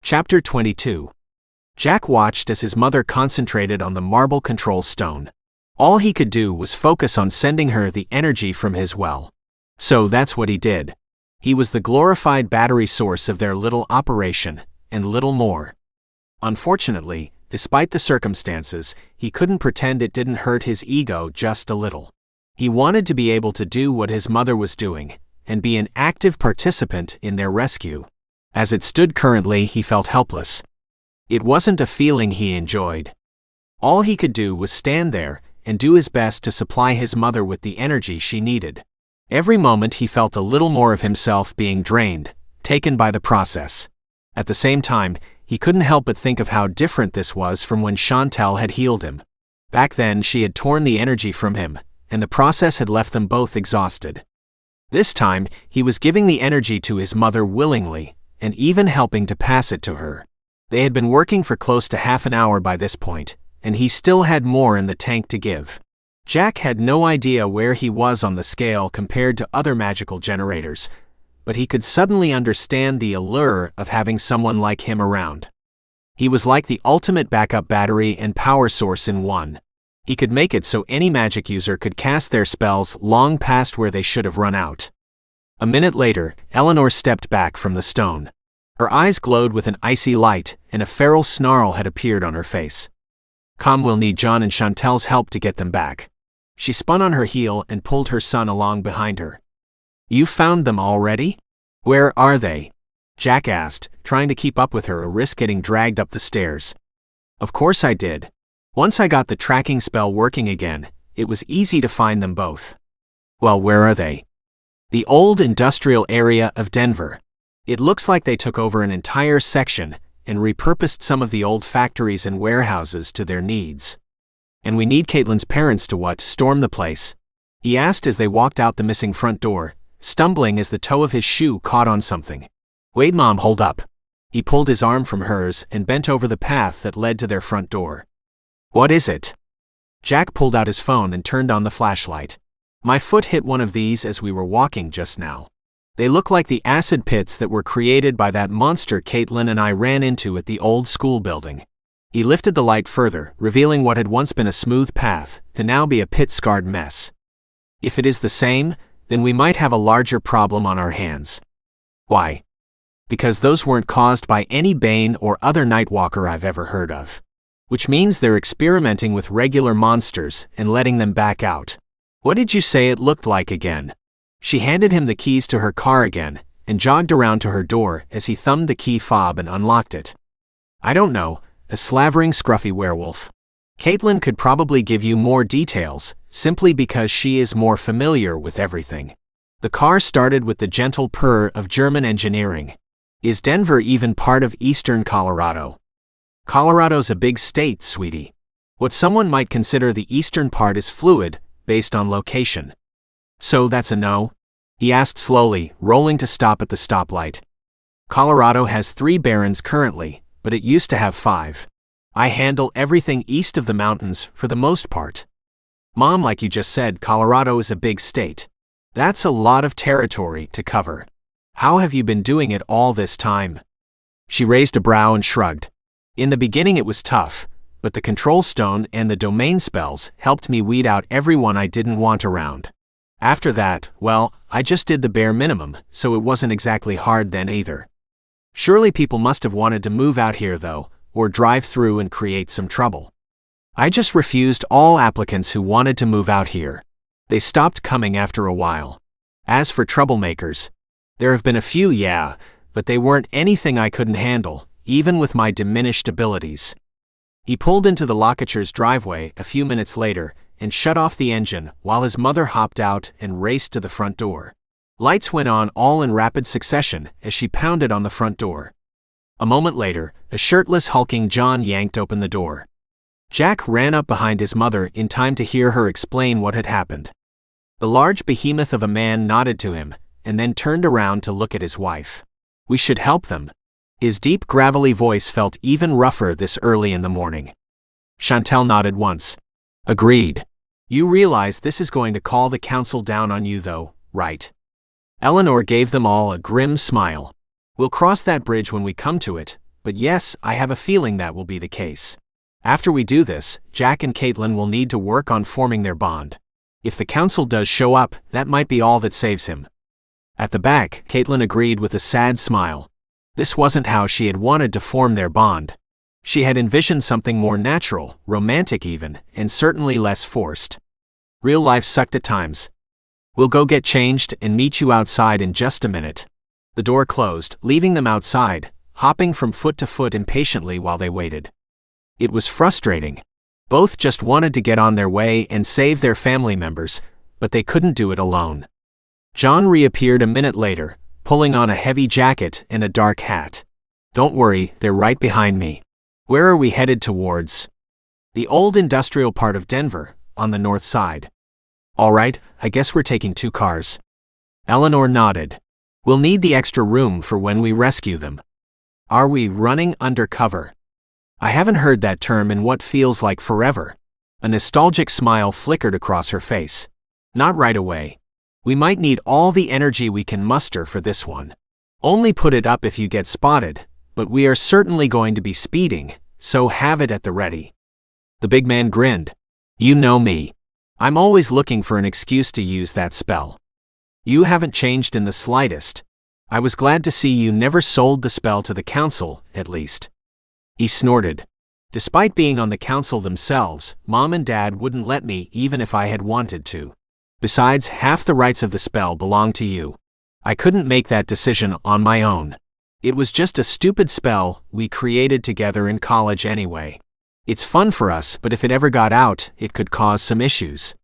Chapter 22. Jack watched as his mother concentrated on the marble control stone. All he could do was focus on sending her the energy from his well. So that's what he did. He was the glorified battery source of their little operation, and little more. Unfortunately, despite the circumstances, he couldn't pretend it didn't hurt his ego just a little. He wanted to be able to do what his mother was doing, and be an active participant in their rescue. As it stood currently, he felt helpless. It wasn't a feeling he enjoyed. All he could do was stand there and do his best to supply his mother with the energy she needed. Every moment he felt a little more of himself being drained, taken by the process. At the same time, he couldn't help but think of how different this was from when Chantel had healed him. Back then she had torn the energy from him, and the process had left them both exhausted. This time, he was giving the energy to his mother willingly, and even helping to pass it to her. They had been working for close to half an hour by this point, and he still had more in the tank to give. Jack had no idea where he was on the scale compared to other magical generators, but he could suddenly understand the allure of having someone like him around. He was like the ultimate backup battery and power source in one. He could make it so any magic user could cast their spells long past where they should have run out. A minute later, Eleanor stepped back from the stone. Her eyes glowed with an icy light, and a feral snarl had appeared on her face. "Come, we'll need John and Chantel's help to get them back." She spun on her heel and pulled her son along behind her. "You found them already? Where are they?" Jack asked, trying to keep up with her, a risk getting dragged up the stairs. "Of course I did. Once I got the tracking spell working again, it was easy to find them both." "Well, where are they?" "The old industrial area of Denver. It looks like they took over an entire section and repurposed some of the old factories and warehouses to their needs. And we need Kaitlyn's parents to storm the place?" he asked as they walked out the missing front door, stumbling as the toe of his shoe caught on something. "Wait, Mom, hold up." He pulled his arm from hers and bent over the path that led to their front door. "What is it?" Jack pulled out his phone and turned on the flashlight. "My foot hit one of these as we were walking just now. They look like the acid pits that were created by that monster Kaitlyn and I ran into at the old school building." He lifted the light further, revealing what had once been a smooth path to now be a pit-scarred mess. "If it is the same, then we might have a larger problem on our hands." "Why?" "Because those weren't caused by any Bane or other Nightwalker I've ever heard of. Which means they're experimenting with regular monsters and letting them back out." "What did you say it looked like again?" She handed him the keys to her car again, and jogged around to her door as he thumbed the key fob and unlocked it. "I don't know, a slavering scruffy werewolf. Kaitlyn could probably give you more details, simply because she is more familiar with everything." The car started with the gentle purr of German engineering. "Is Denver even part of eastern Colorado?" "Colorado's a big state, sweetie. What someone might consider the eastern part is fluid, based on location." "So that's a no?" he asked slowly, rolling to stop at the stoplight. "Colorado has 3 barons currently, but it used to have 5. I handle everything east of the mountains for the most part." "Mom, like you just said, Colorado is a big state. That's a lot of territory to cover. How have you been doing it all this time?" She raised a brow and shrugged. "In the beginning it was tough, but the control stone and the domain spells helped me weed out everyone I didn't want around. After that, well, I just did the bare minimum, so it wasn't exactly hard then either. Surely people must have wanted to move out here though, or drive through and create some trouble. I just refused all applicants who wanted to move out here. They stopped coming after a while. As for troublemakers, there have been a few, yeah, but they weren't anything I couldn't handle, even with my diminished abilities." He pulled into the Lockachers' driveway a few minutes later and shut off the engine while his mother hopped out and raced to the front door. Lights went on all in rapid succession as she pounded on the front door. A moment later, a shirtless, hulking John yanked open the door. Jack ran up behind his mother in time to hear her explain what had happened. The large behemoth of a man nodded to him and then turned around to look at his wife. "We should help them." His deep, gravelly voice felt even rougher this early in the morning. Chantel nodded once. "Agreed. You realize this is going to call the council down on you though, right?" Eleanor gave them all a grim smile. "We'll cross that bridge when we come to it, But yes, I have a feeling that will be the case. After we do this, Jack and Kaitlyn will need to work on forming their bond. If the council does show up, that might be all that saves him. At the back, Kaitlyn agreed with a sad smile. This wasn't how she had wanted to form their bond. She had envisioned something more natural, romantic even, and certainly less forced. Real life sucked at times. We'll go get changed and meet you outside in just a minute. The door closed, leaving them outside, hopping from foot to foot impatiently while they waited. It was frustrating. Both just wanted to get on their way and save their family members, but they couldn't do it alone. John reappeared a minute later, pulling on a heavy jacket and a dark hat. Don't worry, they're right behind me. Where are we headed towards? The old industrial part of Denver, on the north side. All right, I guess we're taking 2 cars. Eleanor nodded. We'll need the extra room for when we rescue them. Are we running undercover? I haven't heard that term in what feels like forever. A nostalgic smile flickered across her face. Not right away. We might need all the energy we can muster for this one. Only put it up if you get spotted, but we are certainly going to be speeding, so have it at the ready. The big man grinned. You know me. I'm always looking for an excuse to use that spell. You haven't changed in the slightest. I was glad to see you never sold the spell to the council, at least. He snorted. Despite being on the council themselves, Mom and Dad wouldn't let me even if I had wanted to. Besides, half the rights of the spell belong to you. I couldn't make that decision on my own. It was just a stupid spell we created together in college anyway. It's fun for us, but if it ever got out, it could cause some issues.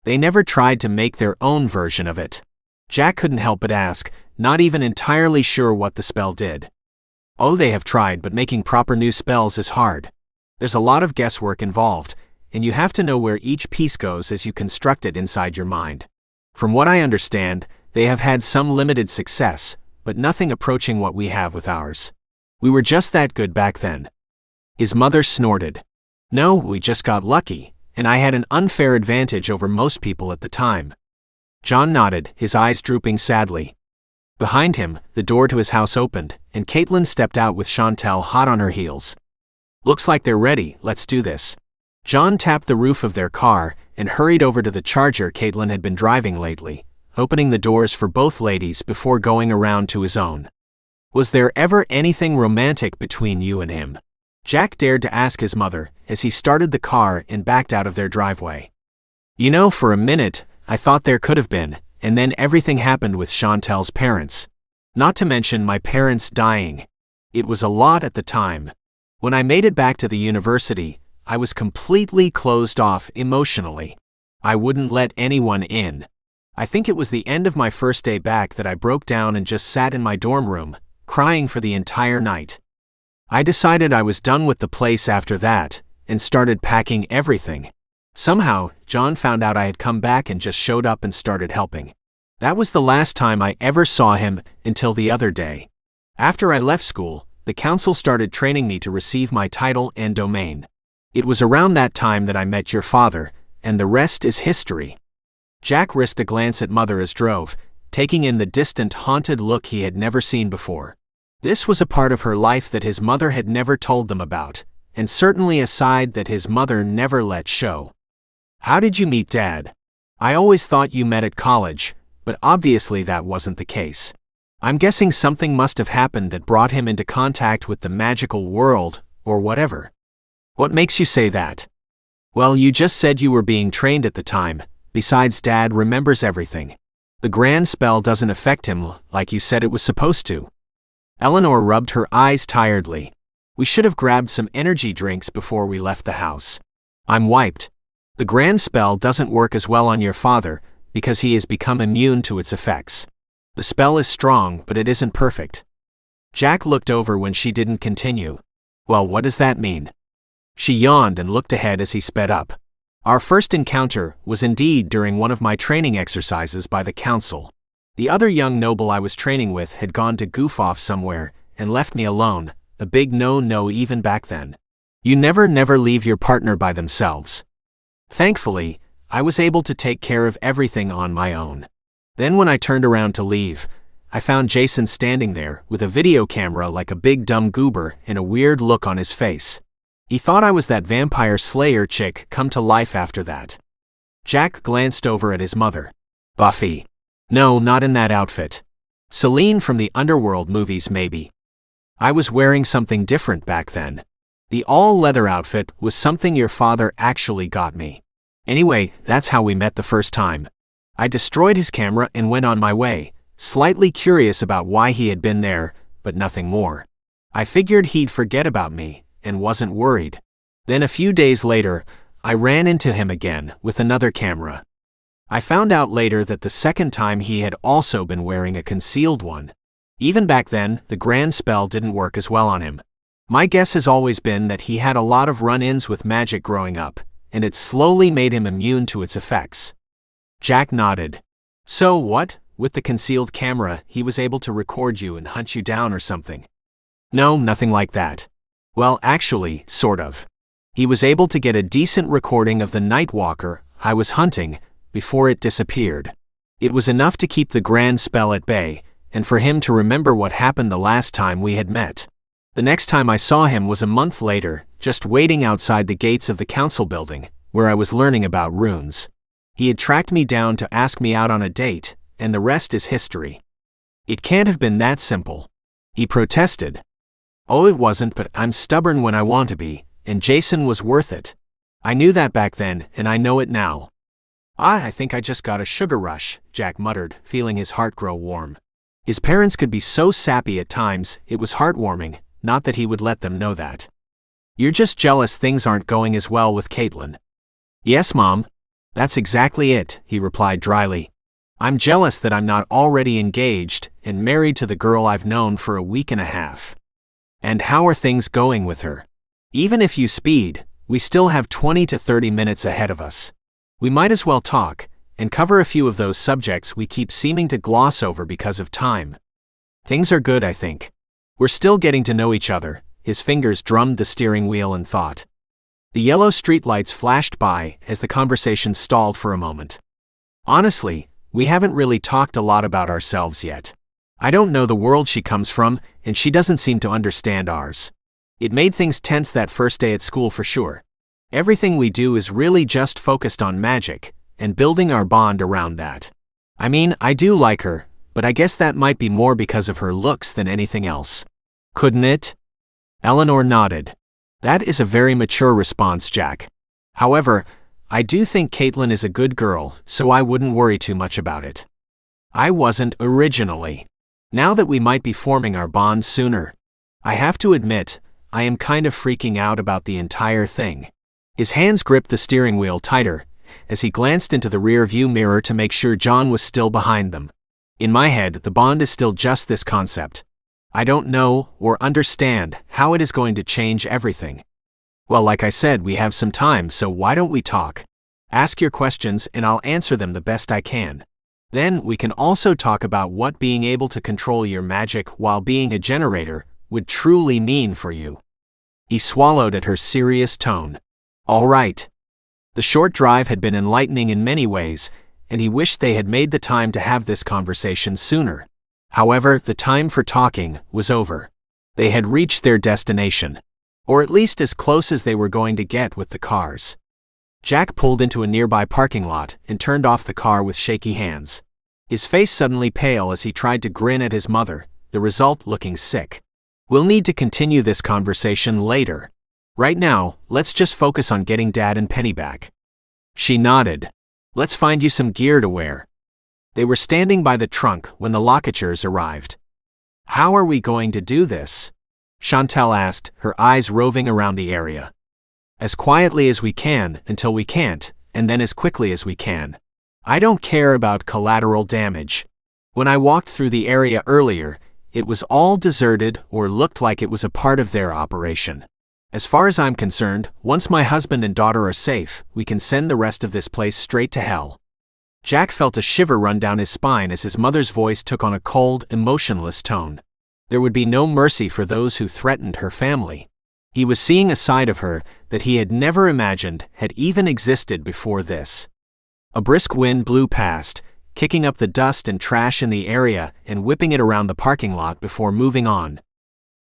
They never tried to make their own version of it. Jack couldn't help but ask, not even entirely sure what the spell did. Oh, they have tried, but making proper new spells is hard. There's a lot of guesswork involved, and you have to know where each piece goes as you construct it inside your mind. From what I understand, they have had some limited success, but nothing approaching what we have with ours. We were just that good back then. His mother snorted. No, we just got lucky, and I had an unfair advantage over most people at the time. John nodded, his eyes drooping sadly. Behind him, the door to his house opened, and Kaitlyn stepped out with Chantel hot on her heels. Looks like they're ready, let's do this. John tapped the roof of their car and hurried over to the Charger Kaitlyn had been driving lately, opening the doors for both ladies before going around to his own. Was there ever anything romantic between you and him? Jack dared to ask his mother as he started the car and backed out of their driveway. You know, for a minute, I thought there could have been, and then everything happened with Chantel's parents. Not to mention my parents dying. It was a lot at the time. When I made it back to the university, I was completely closed off emotionally. I wouldn't let anyone in. I think it was the end of my first day back that I broke down and just sat in my dorm room, crying for the entire night. I decided I was done with the place after that, and started packing everything. Somehow, John found out I had come back and just showed up and started helping. That was the last time I ever saw him until the other day. After I left school, the council started training me to receive my title and domain. It was around that time that I met your father, and the rest is history. Jack risked a glance at Mother as drove, taking in the distant, haunted look he had never seen before. This was a part of her life that his mother had never told them about, and certainly a side that his mother never let show. How did you meet Dad? I always thought you met at college, but obviously that wasn't the case. I'm guessing something must have happened that brought him into contact with the magical world, or whatever. What makes you say that? Well, you just said you were being trained at the time. Besides, Dad remembers everything. The grand spell doesn't affect him like you said it was supposed to. Eleanor rubbed her eyes tiredly. We should have grabbed some energy drinks before we left the house. I'm wiped. The grand spell doesn't work as well on your father because he has become immune to its effects. The spell is strong, but it isn't perfect. Jack looked over when she didn't continue. Well, what does that mean? She yawned and looked ahead as he sped up. Our first encounter was indeed during one of my training exercises by the council. The other young noble I was training with had gone to goof off somewhere and left me alone, a big no-no even back then. You never leave your partner by themselves. Thankfully, I was able to take care of everything on my own. Then when I turned around to leave, I found Jason standing there with a video camera like a big dumb goober and a weird look on his face. He thought I was that vampire slayer chick come to life after that. Jack glanced over at his mother. Buffy. No, not in that outfit. Celine from the Underworld movies maybe. I was wearing something different back then. The all-leather outfit was something your father actually got me. Anyway, that's how we met the first time. I destroyed his camera and went on my way, slightly curious about why he had been there, but nothing more. I figured he'd forget about me, and wasn't worried. Then a few days later, I ran into him again with another camera. I found out later that the second time he had also been wearing a concealed one. Even back then, the grand spell didn't work as well on him. My guess has always been that he had a lot of run-ins with magic growing up, and it slowly made him immune to its effects. Jack nodded. So what? With the concealed camera, he was able to record you and hunt you down or something? No, nothing like that. Well, actually, sort of. He was able to get a decent recording of the night walker I was hunting before it disappeared. It was enough to keep the grand spell at bay, and for him to remember what happened the last time we had met. The next time I saw him was a month later, just waiting outside the gates of the council building, where I was learning about runes. He had tracked me down to ask me out on a date, and the rest is history. It can't have been that simple. He protested. Oh, it wasn't, but I'm stubborn when I want to be, and Jason was worth it. I knew that back then, and I know it now. I think I just got a sugar rush, Jack muttered, feeling his heart grow warm. His parents could be so sappy at times, it was heartwarming, not that he would let them know that. You're just jealous things aren't going as well with Kaitlyn. Yes, Mom. That's exactly it, he replied dryly. I'm jealous that I'm not already engaged and married to the girl I've known for a week and a half. And how are things going with her? Even if you speed, we still have 20 to 30 minutes ahead of us. We might as well talk and cover a few of those subjects we keep seeming to gloss over because of time. Things are good, I think. We're still getting to know each other. His fingers drummed the steering wheel and thought. The yellow streetlights flashed by as the conversation stalled for a moment. Honestly, we haven't really talked a lot about ourselves yet. I don't know the world she comes from, and she doesn't seem to understand ours. It made things tense that first day at school for sure. Everything we do is really just focused on magic, and building our bond around that. I mean, I do like her, but I guess that might be more because of her looks than anything else. Couldn't it? Eleanor nodded. That is a very mature response, Jack. However, I do think Kaitlyn is a good girl, so I wouldn't worry too much about it. I wasn't originally. Now that we might be forming our bond sooner, I have to admit, I am kind of freaking out about the entire thing. His hands gripped the steering wheel tighter as he glanced into the rear-view mirror to make sure John was still behind them. In my head, the bond is still just this concept. I don't know or understand how it is going to change everything. Well, like I said, we have some time, so why don't we talk? Ask your questions and I'll answer them the best I can. Then we can also talk about what being able to control your magic while being a generator would truly mean for you. He swallowed at her serious tone. All right. The short drive had been enlightening in many ways, and he wished they had made the time to have this conversation sooner. However, the time for talking was over. They had reached their destination, or at least as close as they were going to get with the cars. Jack pulled into a nearby parking lot and turned off the car with shaky hands. His face suddenly pale as he tried to grin at his mother, the result looking sick. We'll need to continue this conversation later. Right now, let's just focus on getting Dad and Penny back. She nodded. Let's find you some gear to wear. They were standing by the trunk when the Locatures arrived. How are we going to do this? Chantal asked, her eyes roving around the area. As quietly as we can until we can't, and then as quickly as we can. I don't care about collateral damage. When I walked through the area earlier, it was all deserted or looked like it was a part of their operation. As far as I'm concerned, once my husband and daughter are safe, we can send the rest of this place straight to hell. Jack felt a shiver run down his spine as his mother's voice took on a cold, emotionless tone. There would be no mercy for those who threatened her family. He was seeing a side of her that he had never imagined had even existed before this. A brisk wind blew past, kicking up the dust and trash in the area and whipping it around the parking lot before moving on.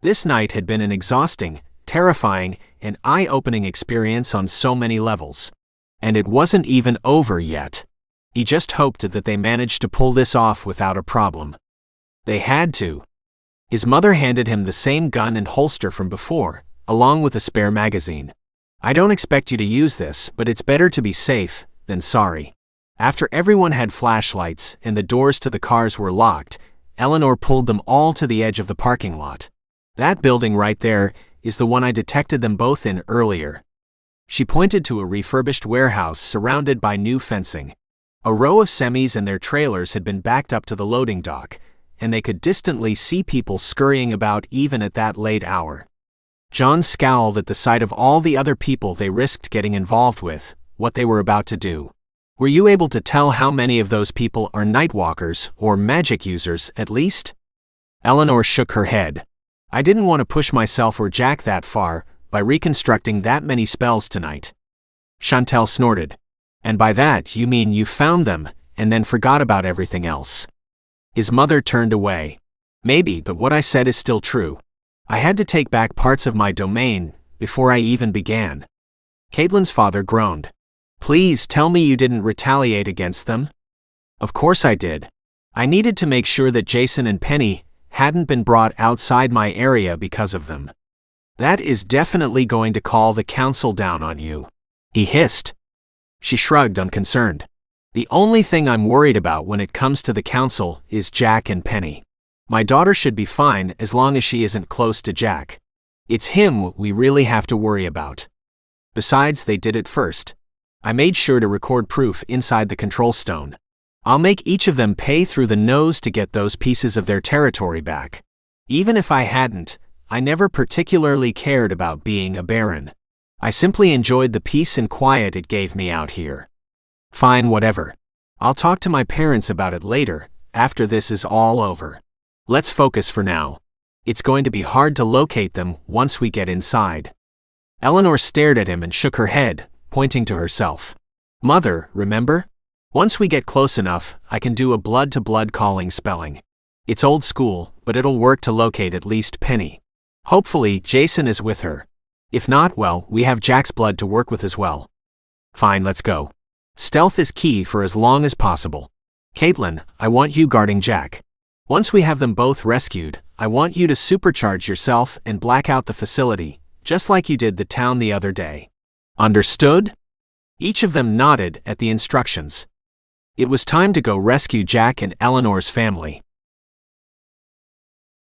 This night had been an exhausting, terrifying, and eye-opening experience on so many levels. And it wasn't even over yet. He just hoped that they managed to pull this off without a problem. They had to. His mother handed him the same gun and holster from before, along with a spare magazine. "I don't expect you to use this, but it's better to be safe than sorry." After everyone had flashlights and the doors to the cars were locked, Eleanor pulled them all to the edge of the parking lot. "That building right there is the one I detected them both in earlier." She pointed to a refurbished warehouse surrounded by new fencing. A row of semis and their trailers had been backed up to the loading dock, and they could distantly see people scurrying about even at that late hour. John scowled at the sight of all the other people they risked getting involved with, what they were about to do. "Were you able to tell how many of those people are nightwalkers or magic users, at least?" Eleanor shook her head. "I didn't want to push myself or Jack that far by reconstructing that many spells tonight." Chantel snorted. "And by that you mean you found them and then forgot about everything else." His mother turned away. "Maybe, but what I said is still true. I had to take back parts of my domain before I even began." Kaitlyn's father groaned. "Please tell me you didn't retaliate against them." "Of course I did. I needed to make sure that Jason and Penny hadn't been brought outside my area because of them." "That is definitely going to call the council down on you," he hissed. She shrugged, unconcerned. "The only thing I'm worried about when it comes to the council is Jack and Penny. My daughter should be fine as long as she isn't close to Jack. It's him we really have to worry about. Besides, they did it first. I made sure to record proof inside the control stone. I'll make each of them pay through the nose to get those pieces of their territory back. Even if I hadn't, I never particularly cared about being a baron. I simply enjoyed the peace and quiet it gave me out here." "Fine, whatever. I'll talk to my parents about it later, after this is all over. Let's focus for now. It's going to be hard to locate them once we get inside." Eleanor stared at him and shook her head, pointing to herself. "Mother, remember? Once we get close enough, I can do a blood-to-blood calling spelling. It's old school, but it'll work to locate at least Penny. Hopefully, Jason is with her. If not, well, we have Jack's blood to work with as well." "Fine, let's go. Stealth is key for as long as possible. Kaitlyn, I want you guarding Jack. Once we have them both rescued, I want you to supercharge yourself and black out the facility, just like you did the town the other day. Understood?" Each of them nodded at the instructions. It was time to go rescue Jack and Eleanor's family.